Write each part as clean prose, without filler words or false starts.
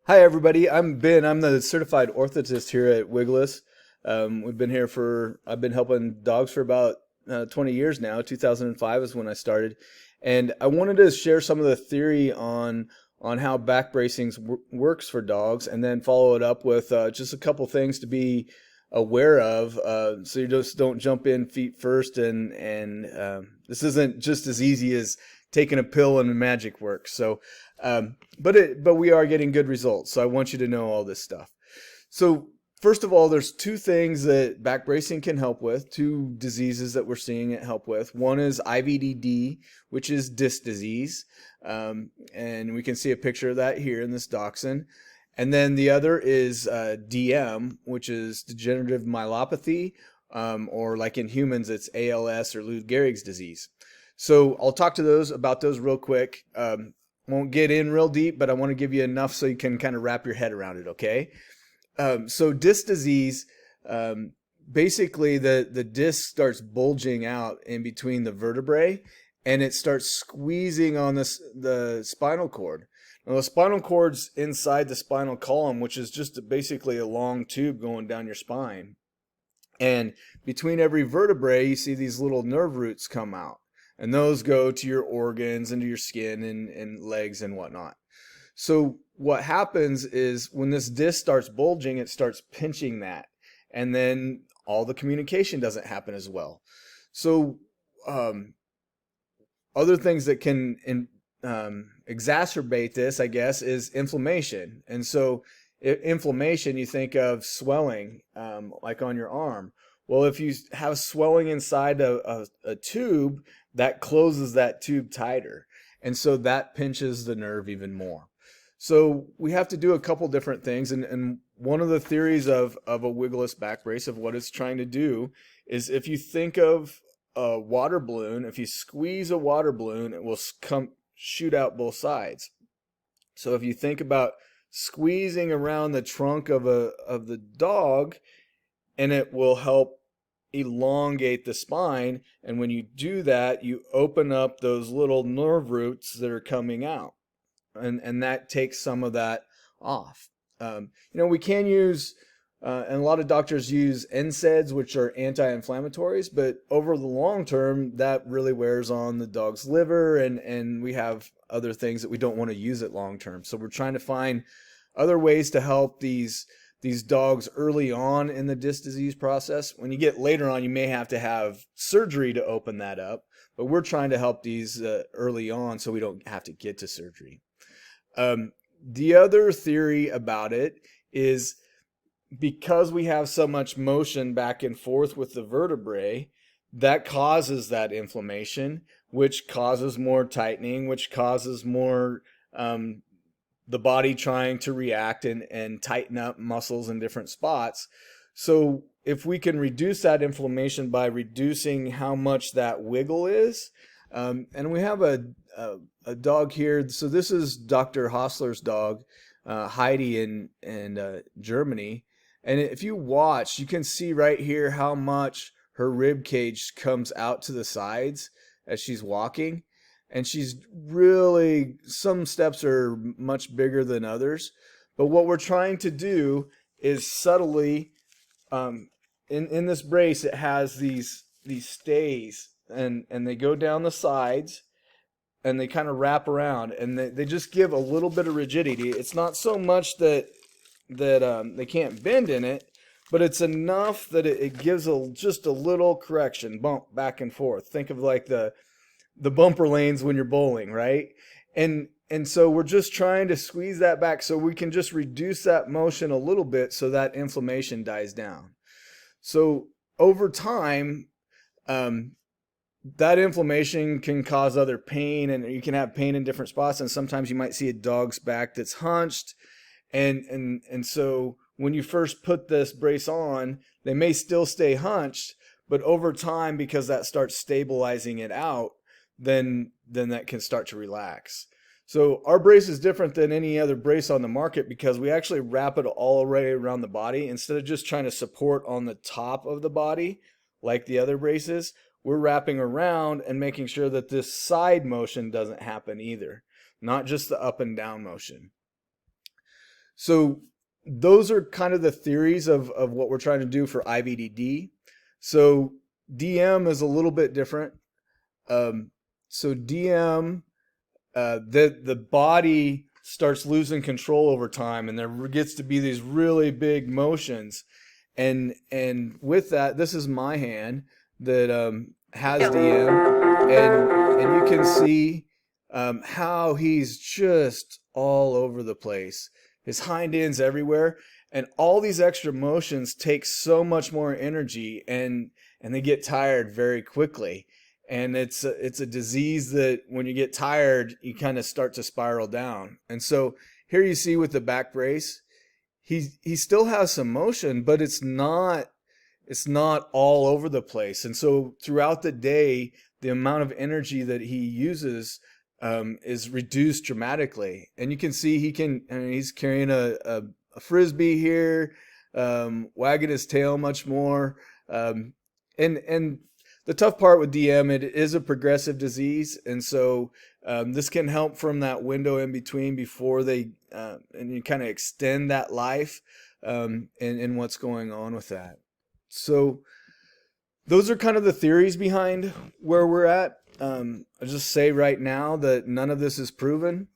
Hi everybody, I'm Ben. I'm the certified orthotist here at Wiggleless. I've been helping dogs for about 20 years now. 2005 is when I started. And I wanted to share some of the theory on how back bracing works for dogs and then follow it up with just a couple things to be aware of so you just don't jump in feet first and this isn't just as easy as taking a pill and magic works. But we are getting good results. So I want you to know all this stuff. So first of all, there's two things that back bracing can help with, two diseases that we're seeing it help with. One is IVDD, which is disc disease. And we can see a picture of that here in this dachshund. And then the other is DM, which is degenerative myelopathy, or like in humans, it's ALS or Lou Gehrig's disease. So I'll talk to those about those real quick. Won't get in real deep, but I want to give you enough so you can kind of wrap your head around it, okay? So disc disease, basically the disc starts bulging out in between the vertebrae, and it starts squeezing on the spinal cord. Now, the spinal cord's inside the spinal column, which is just basically a long tube going down your spine. And between every vertebrae, you see these little nerve roots come out. And those go to your organs and to your skin and legs and whatnot. So what happens is when this disc starts bulging, it starts pinching that. And then all the communication doesn't happen as well. So other things that can exacerbate this, I guess, is inflammation. And so inflammation, you think of swelling, like on your arm. Well, if you have swelling inside a tube, that closes that tube tighter. And so that pinches the nerve even more. So we have to do a couple different things. And one of the theories of a wiggleless back brace, of what it's trying to do, is if you think of a water balloon, if you squeeze a water balloon, it will shoot out both sides. So if you think about squeezing around the trunk of the dog, and it will help elongate the spine, and when you do that, you open up those little nerve roots that are coming out, and that takes some of that off. We can use and a lot of doctors use NSAIDs, which are anti-inflammatories, but over the long term, that really wears on the dog's liver, and we have other things that we don't want to use it long term. So we're trying to find other ways to help these dogs early on in the disc disease process. When you get later on, you may have to have surgery to open that up, but we're trying to help these early on so we don't have to get to surgery. The other theory about it is, because we have so much motion back and forth with the vertebrae, that causes that inflammation, which causes more tightening, which causes more the body trying to react and tighten up muscles in different spots. So if we can reduce that inflammation by reducing how much that wiggle is, and we have a dog here. So this is Dr. Hostler's dog, Heidi in Germany. And if you watch, you can see right here how much her rib cage comes out to the sides as she's walking. And she's really, some steps are much bigger than others. But what we're trying to do is subtly, in this brace, it has these stays, and they go down the sides, and they kind of wrap around, and they just give a little bit of rigidity. It's not so much that they can't bend in it, but it's enough that it gives just a little correction, bump back and forth. Think of like the bumper lanes when you're bowling, right? And so we're just trying to squeeze that back so we can just reduce that motion a little bit so that inflammation dies down. So over time, that inflammation can cause other pain, and you can have pain in different spots, and sometimes you might see a dog's back that's hunched. And so when you first put this brace on, they may still stay hunched, but over time, because that starts stabilizing it out, then that can start to relax. So our brace is different than any other brace on the market because we actually wrap it all the way around the body. Instead of just trying to support on the top of the body like the other braces, we're wrapping around and making sure that this side motion doesn't happen either, not just the up and down motion. So those are kind of the theories of what we're trying to do for IBDD. So DM is a little bit different. Um, so DM, the body starts losing control over time, and there gets to be these really big motions. And with that, this is my hand that has DM, and you can see how he's just all over the place. His hind end's everywhere, and all these extra motions take so much more energy, and they get tired very quickly. And it's a disease that when you get tired, you kind of start to spiral down. And so here you see with the back brace, he still has some motion, but it's not all over the place. And so throughout the day, the amount of energy that he uses is reduced dramatically. And you can see he's carrying a frisbee here, wagging his tail much more. And the tough part with DM, it is a progressive disease, and so this can help from that window in between before they and you kind of extend that life, and what's going on with that. So those are kind of the theories behind where we're at. I'll just say right now that none of this is proven.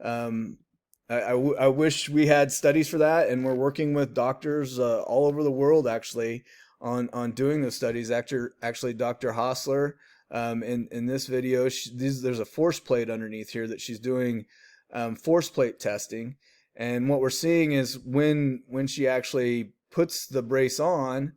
I wish we had studies for that, and we're working with doctors all over the world actually on doing those studies. Actually, Dr. Hostler, in this video, there's a force plate underneath here that she's doing force plate testing, and what we're seeing is when she actually puts the brace on,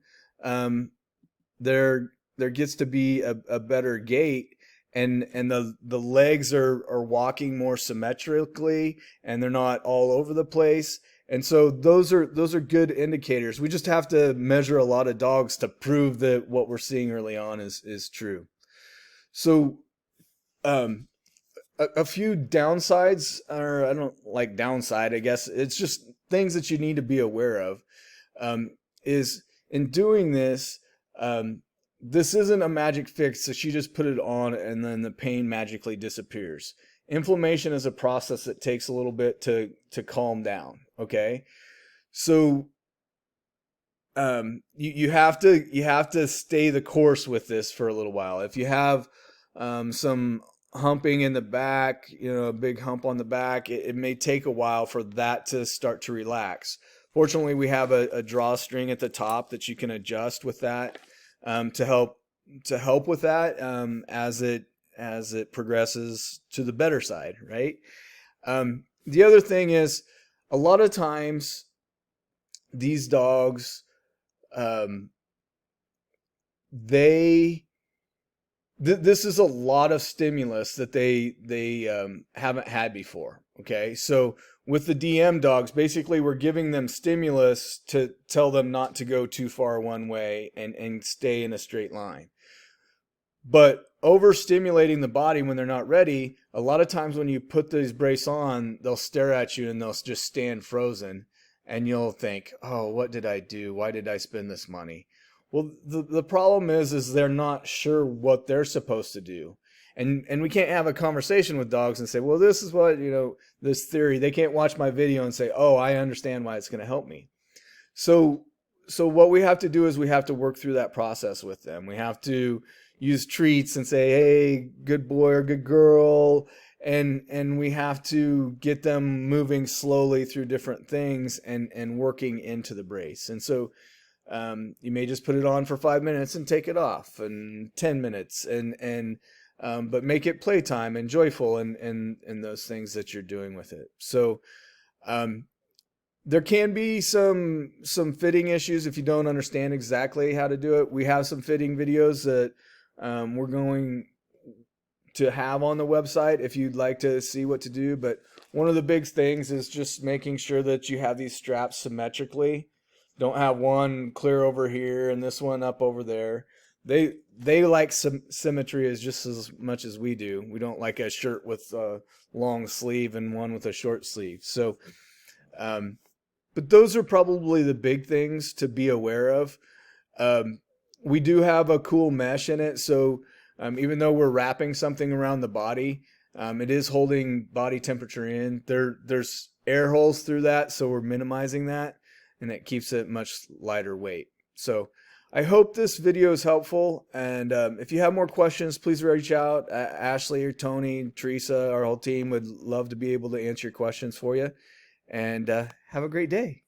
there gets to be a better gait, and the legs are walking more symmetrically, and they're not all over the place. And so those are good indicators. We just have to measure a lot of dogs to prove that what we're seeing early on is true. So a few downsides, or I don't like downside, I guess it's just things that you need to be aware of, is in doing this, this isn't a magic fix, so she just put it on and then the pain magically disappears. Inflammation is a process that takes a little bit to calm down. Okay, so you have to stay the course with this for a little while. If you have some humping in the back, a big hump on the back, it may take a while for that to start to relax. Fortunately, we have a drawstring at the top that you can adjust with that to help with that as it progresses to the better side, right? The other thing is, a lot of times these dogs, this is a lot of stimulus that they haven't had before. Okay, so with the DM dogs, basically we're giving them stimulus to tell them not to go too far one way and stay in a straight line. But overstimulating the body when they're not ready, a lot of times when you put these brace on, they'll stare at you and they'll just stand frozen, and you'll think, oh, what did I do? Why did I spend this money? Well, the problem is they're not sure what they're supposed to do. And we can't have a conversation with dogs and say, well, this is what, this theory. They can't watch my video and say, oh, I understand why it's going to help me. So what we have to do is we have to work through that process with them. We have to use treats and say, hey, good boy or good girl. And we have to get them moving slowly through different things and working into the brace. And so you may just put it on for 5 minutes and take it off, and 10 minutes, but make it playtime and joyful and those things that you're doing with it. So there can be some fitting issues if you don't understand exactly how to do it. We have some fitting videos that we're going to have on the website if you'd like to see what to do. But one of the big things is just making sure that you have these straps symmetrically. Don't have one clear over here and this one up over there. They like symmetry as just as much as we do. We don't like a shirt with a long sleeve and one with a short sleeve. So, but those are probably the big things to be aware of. We do have a cool mesh in it, so even though we're wrapping something around the body, It is holding body temperature in. There's air holes through that, so we're minimizing that, and it keeps it much lighter weight. So I hope this video is helpful, and if you have more questions, please reach out. Ashley or Tony, Teresa, our whole team would love to be able to answer your questions for you. And have a great day.